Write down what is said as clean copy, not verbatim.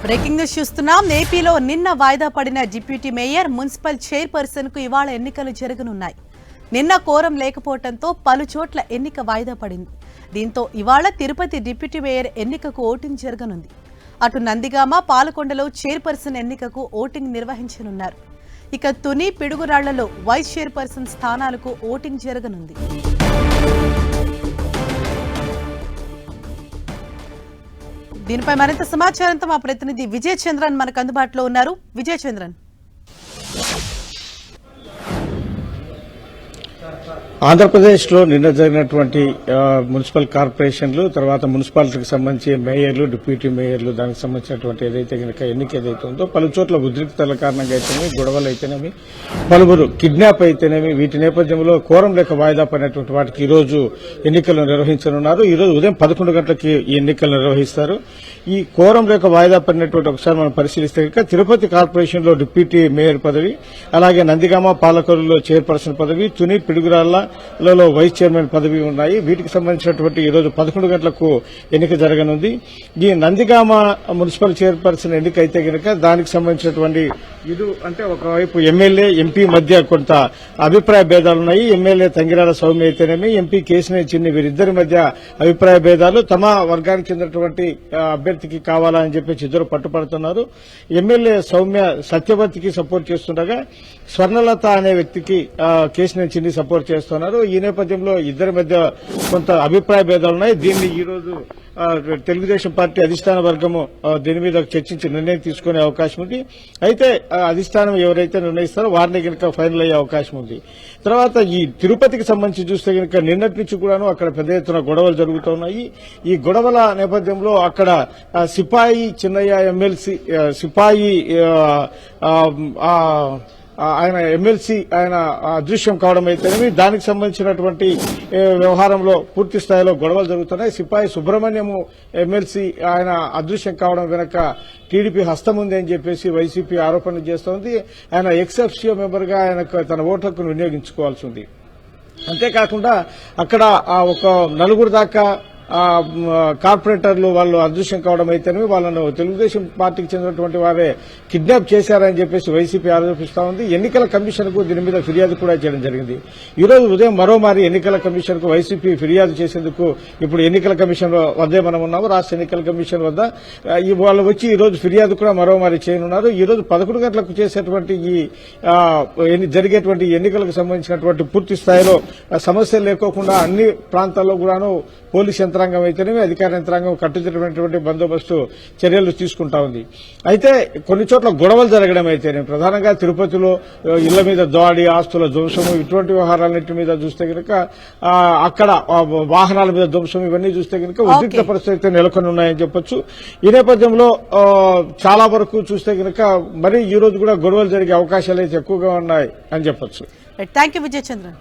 Breaking news చూస్తున్నాం. ఏపీలో నిన్న వాయిదా పడిన డిప్యూటీ మేయర్, మున్సిపల్ చైర్పర్సన్ కు ఇవాళ ఎన్నికలు జరగనున్నాయి. నిన్న కోరం లేకపోవడంతో పలు చోట్ల ఎన్నిక వాయిదా పడింది. దీంతో ఇవాళ తిరుపతి డిప్యూటీ మేయర్ ఎన్నికకు ఓటింగ్ జరగనుంది. అటు నందిగామ, పాలకొండలో చైర్పర్సన్ ఎన్నికకు ఓటింగ్ నిర్వహించనున్నారు. ఇక తుని, పిడుగురాళ్లలో వైస్ చైర్పర్సన్ స్థానాలకు ఓటింగ్ జరగనుంది. దీనిపై మరింత సమాచారంతో మా ప్రతినిధి విజయ్ చంద్రన్ మనకు అందుబాటులో ఉన్నారు. విజయ్ చంద్రన్, ఆంధ్రప్రదేశ్లో నిన్న జరిగినటువంటి మున్సిపల్ కార్పొరేషన్లు, తర్వాత మున్సిపాలిటీకి సంబంధించి మేయర్లు, డిప్యూటీ మేయర్లు, దానికి సంబంధించినటువంటి ఏదైతే కనుక ఎన్నిక ఏదైతే ఉందో పలు చోట్ల ఉద్రిక్తల కారణంగా అయితేనేమి, గొడవలు అయితేనేమి, పలువురు కిడ్నాప్ అయితేనేమి, వీటి నేపథ్యంలో కోరం లేక వాయిదా పడినటువంటి వాటికి ఈ రోజు ఎన్నికలు నిర్వహించనున్నారు. ఈ రోజు ఉదయం 11 గంటలకి ఈ ఎన్నికలు నిర్వహిస్తారు. ఈ కోరం లేక వాయిదా పడినటువంటి ఒకసారి మనం పరిశీలిస్తే కనుక తిరుపతి కార్పొరేషన్లో డిప్యూటీ మేయర్ పదవి, అలాగే నందిగామ, పాలకొల్లులో చైర్పర్సన్ పదవి, తుని, పిడుగురాళ్లలో వైస్ చైర్మన్ పదవి ఉన్నాయి. వీటికి సంబంధించినటువంటి ఈ రోజు 11 గంటలకు ఎన్నిక జరగనుంది. ఈ నందిగామ మున్సిపల్ చైర్పర్సన్ ఎన్నిక అయితే కనుక దానికి సంబంధించినటువంటి అంటే ఒకవైపు ఎమ్మెల్యే, ఎంపీ మధ్య కొంత అభిప్రాయ భేదాలున్నాయి. ఎమ్మెల్యే తంగిరాల సౌమ్య అయితేనేమి, ఎంపీ కేశినేని చిన్ని, వీరిద్దరి మధ్య అభిప్రాయ భేదాలు. తమ వర్గానికి చెందినటువంటి అభ్యర్థికి కావాలని చెప్పి ఇద్దరు పట్టుపడుతున్నారు. ఎమ్మెల్యే సౌమ్య సత్యవతికి సపోర్ట్ చేస్తుండగా, స్వర్ణలత అనే వ్యక్తికి కేశినేని చిన్ని సపోర్ట్ చేస్తున్నారు. ఈ నేపథ్యంలో ఇద్దరి మధ్య కొంత అభిప్రాయ భేదాలున్నాయి. దీన్ని ఈ రోజు తెలుగుదేశం పార్టీ అధిష్టాన వర్గము దీని మీద చర్చించి నిర్ణయం తీసుకునే అవకాశం ఉంది. అయితే అధిష్టానం ఎవరైతే నిర్ణయిస్తారో వారిని కనుక ఫైనల్ అయ్యే అవకాశం ఉంది. తర్వాత ఈ తిరుపతికి సంబంధించి చూస్తే కనుక నిన్నటి నుంచి కూడాను అక్కడ పెద్ద ఎత్తున గొడవలు జరుగుతున్నాయి. ఈ గొడవల నేపథ్యంలో అక్కడ సిపాయి చిన్నయ్య ఎమ్మెల్సీ, సిపాయి ఆయన ఎమ్మెల్సీ ఆయన అదృశ్యం కావడం అయితేనేమి, దానికి సంబంధించినటువంటి వ్యవహారంలో పూర్తి స్థాయిలో గొడవలు జరుగుతున్నాయి. సిపాయి సుబ్రహ్మణ్యము ఎమ్మెల్సీ ఆయన అదృశ్యం కావడం వెనక టీడీపీ హస్తం ఉంది అని చెప్పేసి వైసీపీ ఆరోపణలు చేస్తోంది. ఆయన ఎక్స్-అఫిషియో మెంబర్ గా ఆయన తన ఓటు హక్కును వినియోగించుకోవాల్సి ఉంది. అంతేకాకుండా అక్కడ ఒక నలుగురు దాకా కార్పొరేటర్లు వాళ్ళు అదృశ్యం కావడం అయితేనే వాళ్ళను తెలుగుదేశం పార్టీకి చెందినటువంటి వారే కిడ్నాప్ చేశారని చెప్పేసి వైసీపీ ఆరోపిస్తా ఉంది. ఎన్నికల కమిషన్ కు దీని మీద ఫిర్యాదు కూడా చేయడం జరిగింది. ఈ రోజు ఉదయం మరోమారి ఎన్నికల కమిషన్ కు వైసీపీ ఫిర్యాదు చేసేందుకు ఇప్పుడు ఎన్నికల కమిషన్ వద్దే మనం ఉన్నాము, రాష్ట్ర ఎన్నికల కమిషన్ వద్ద. వాళ్ళు వచ్చి ఈ రోజు ఫిర్యాదు కూడా మరోమారి చేయనున్నారు. ఈ రోజు 11 గంటలకు చేసేటువంటి ఈ జరిగేటువంటి ఎన్నికలకు సంబంధించినటువంటి పూర్తి స్థాయిలో సమస్యలు లేకోకుండా అన్ని ప్రాంతాల్లో కూడాను పోలీస్ యంత్రాంగం అయితేనేమి, అధికార యంత్రాంగం కట్టుదిట్టమైనటువంటి బందోబస్తు చర్యలు తీసుకుంటా ఉంది. అయితే కొన్ని చోట్ల గొడవలు జరగడం అయితేనే, ప్రధానంగా తిరుపతిలో ఇళ్ల మీద దాడి, ఆస్తుల ధ్వంసము, ఇటువంటి వ్యవహారాలన్నింటి మీద చూస్తే కనుక అక్కడ వాహనాల మీద ధ్వంసం, ఇవన్నీ చూస్తే కనుక ఉద్రిక్త పరిస్థితి నెలకొని ఉన్నాయని చెప్పొచ్చు. ఈ నేపథ్యంలో చాలా వరకు చూస్తే కనుక మరి ఈ రోజు కూడా గొడవలు జరిగే అవకాశాలు అయితే ఎక్కువగా ఉన్నాయి అని చెప్పొచ్చు. Thank you Vijay Chandran.